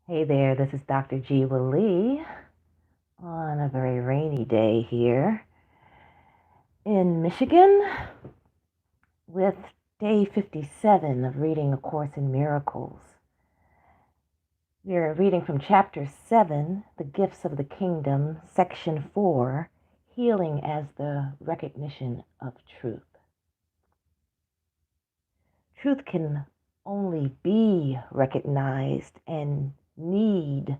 Hey there, this is Dr. Jewa on a very rainy day here in Michigan with day 57 of reading A Course in Miracles. We're reading from chapter 7, The Gifts of the Kingdom, section 4, Healing as the Recognition of Truth. Truth can only be recognized and need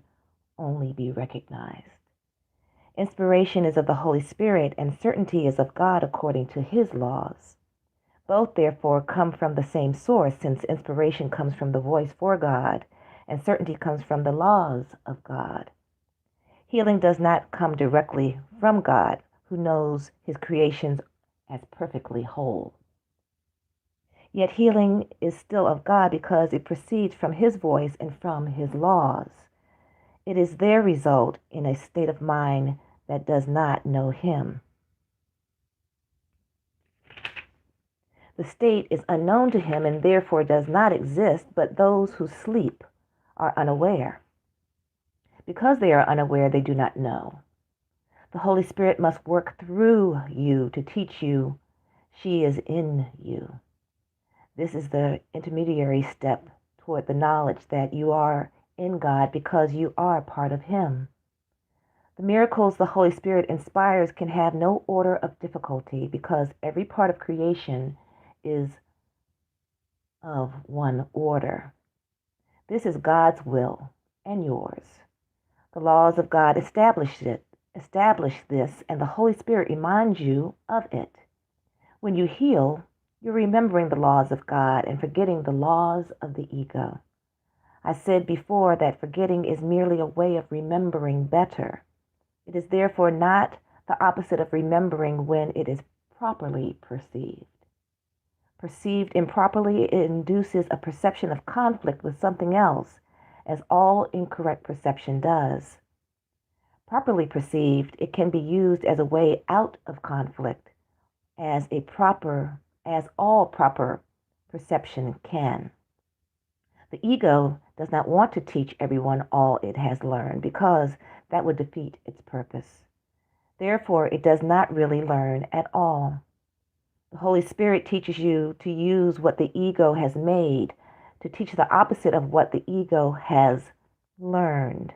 only be recognized. Inspiration is of the Holy Spirit, and certainty is of God according to His laws. Both, therefore, come from the same source, since inspiration comes from the voice for God, and certainty comes from the laws of God. Healing does not come directly from God, who knows His creations as perfectly whole. Yet healing is still of God because it proceeds from His voice and from His laws. It is their result in a state of mind that does not know Him. The state is unknown to Him and therefore does not exist, but those who sleep are unaware. Because they are unaware, they do not know. The Holy Spirit must work through you to teach you she is in you. This is the intermediary step toward the knowledge that you are in God because you are part of Him. The miracles the Holy Spirit inspires can have no order of difficulty because every part of creation is of one order. This is God's will and yours. The laws of God establish this, and the Holy Spirit reminds you of it. When you heal, you're remembering the laws of God and forgetting the laws of the ego. I said before that forgetting is merely a way of remembering better. It is therefore not the opposite of remembering when it is properly perceived. Perceived improperly, it induces a perception of conflict with something else, as all incorrect perception does. Properly perceived, it can be used as a way out of conflict, as all proper perception can. The ego does not want to teach everyone all it has learned because that would defeat its purpose. Therefore, it does not really learn at all. The Holy Spirit teaches you to use what the ego has made, to teach the opposite of what the ego has learned.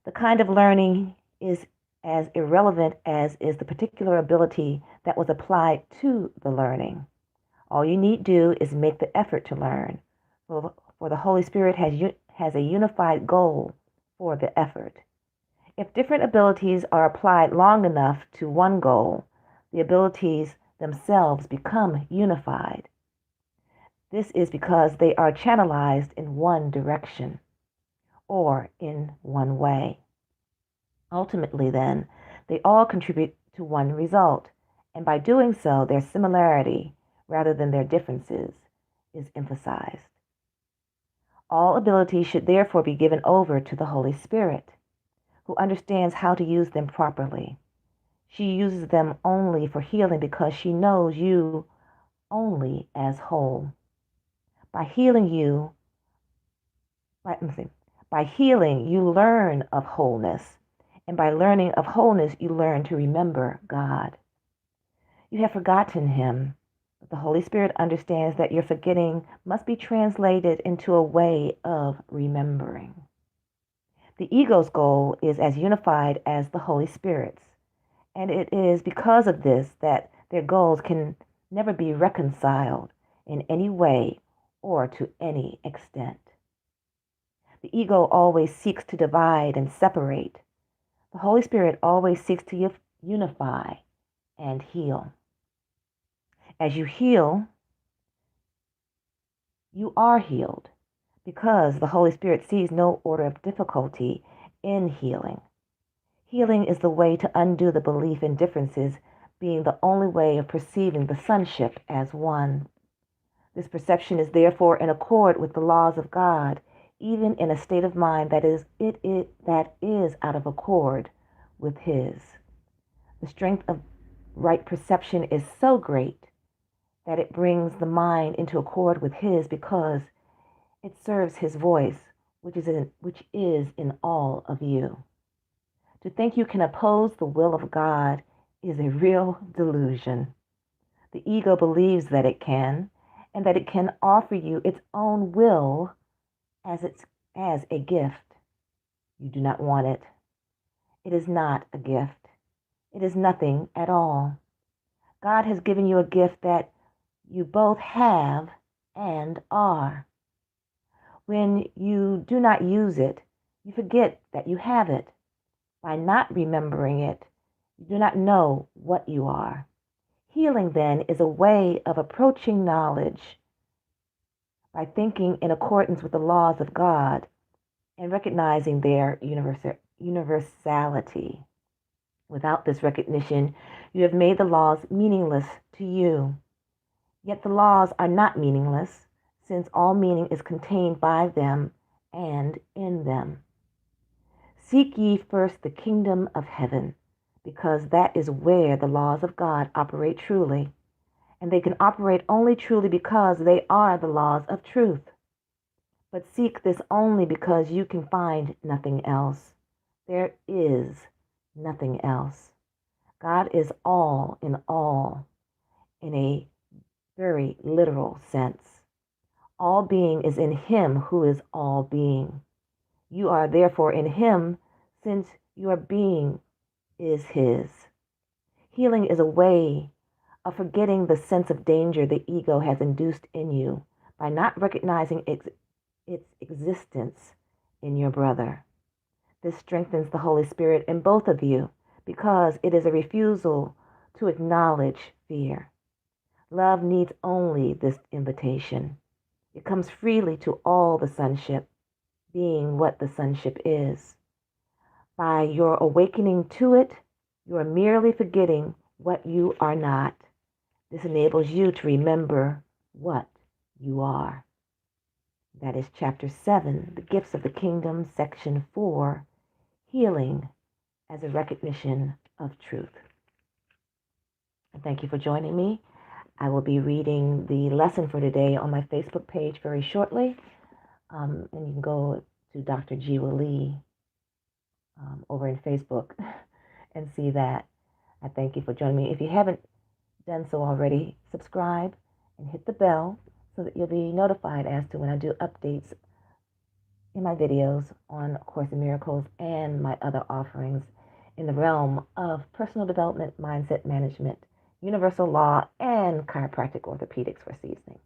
The kind of learning is as irrelevant as is the particular ability that was applied to the learning. All you need do is make the effort to learn, for the Holy Spirit has a unified goal for the effort. If different abilities are applied long enough to one goal, the abilities themselves become unified. This is because they are channelized in one direction or in one way. Ultimately, then, they all contribute to one result, and by doing so, their similarity, rather than their differences, is emphasized. All abilities should therefore be given over to the Holy Spirit, who understands how to use them properly. She uses them only for healing because she knows you only as whole. By healing, you learn of wholeness, and by learning of wholeness, you learn to remember God. You have forgotten Him. But the Holy Spirit understands that your forgetting must be translated into a way of remembering. The ego's goal is as unified as the Holy Spirit's, and it is because of this that their goals can never be reconciled in any way or to any extent. The ego always seeks to divide and separate. The Holy Spirit always seeks to unify and heal. As you heal, you are healed because the Holy Spirit sees no order of difficulty in healing. Healing is the way to undo the belief in differences being the only way of perceiving the sonship as one. This perception is therefore in accord with the laws of God, even in a state of mind that is out of accord with His. The strength of right perception is so great that it brings the mind into accord with His because it serves His voice which is in all of you. To think you can oppose the will of God is a real delusion. The ego believes that it can, and that it can offer you its own will as a gift. You do not want it. It is not a gift. It is nothing at all. God has given you a gift that you both have and are. When you do not use it, you forget that you have it. By not remembering it, you do not know what you are. Healing, then, is a way of approaching knowledge by thinking in accordance with the laws of God and recognizing their universality. Without this recognition, you have made the laws meaningless to you. Yet the laws are not meaningless, since all meaning is contained by them and in them. Seek ye first the kingdom of heaven, because that is where the laws of God operate truly, and they can operate only truly because they are the laws of truth. But seek this only because you can find nothing else. There is nothing else. God is all in a very literal sense. All being is in him who is all being. You are therefore in him, since your being is his. Healing is a way of forgetting the sense of danger the ego has induced in you by not recognizing its existence in your brother. This strengthens the Holy Spirit in both of you because it is a refusal to acknowledge fear. Love needs only this invitation. It comes freely to all the sonship, being what the sonship is. By your awakening to it, you are merely forgetting what you are not. This enables you to remember what you are. That is Chapter 7, The Gifts of the Kingdom, Section 4, Healing as a Recognition of Truth. Thank you for joining me. I will be reading the lesson for today on my Facebook page very shortly. And you can go to Dr. Jewa Lee over in Facebook and see that. I thank you for joining me. If you haven't done so already, subscribe and hit the bell so that you'll be notified as to when I do updates in my videos on A Course in Miracles and my other offerings in the realm of personal development, mindset management, universal law, and chiropractic orthopedics for seasoning.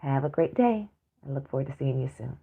Have a great day. I look forward to seeing you soon.